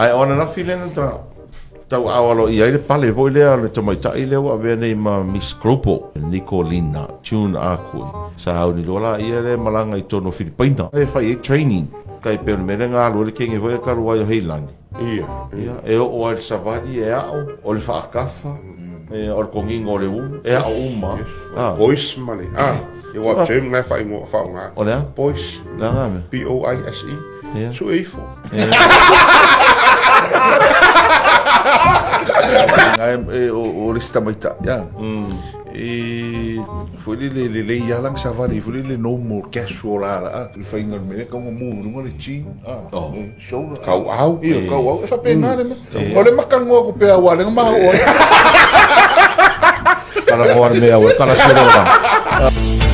Ai ona na filena tra tau awalo ia le pale voi le ale tamai tai le wa vene ma Miss Grupo Nicolina tune aku sa au ni lola ia le malanga I tono Filipina e fai training kai pe me nga lo le kingi voi ka ruai heilani ia e o al savali e au o le faakafa e o kongingo le u e au uma boys male e wa tem nga fai mo fa nga o le boys nga me BOISE so e fo o le stamaita ya foi le ia lang savali foi le no more casual le fainga me como mu le chi show kau au e fa pengare me o le makango ko pe wa le ma o kala mo ar me o kala sero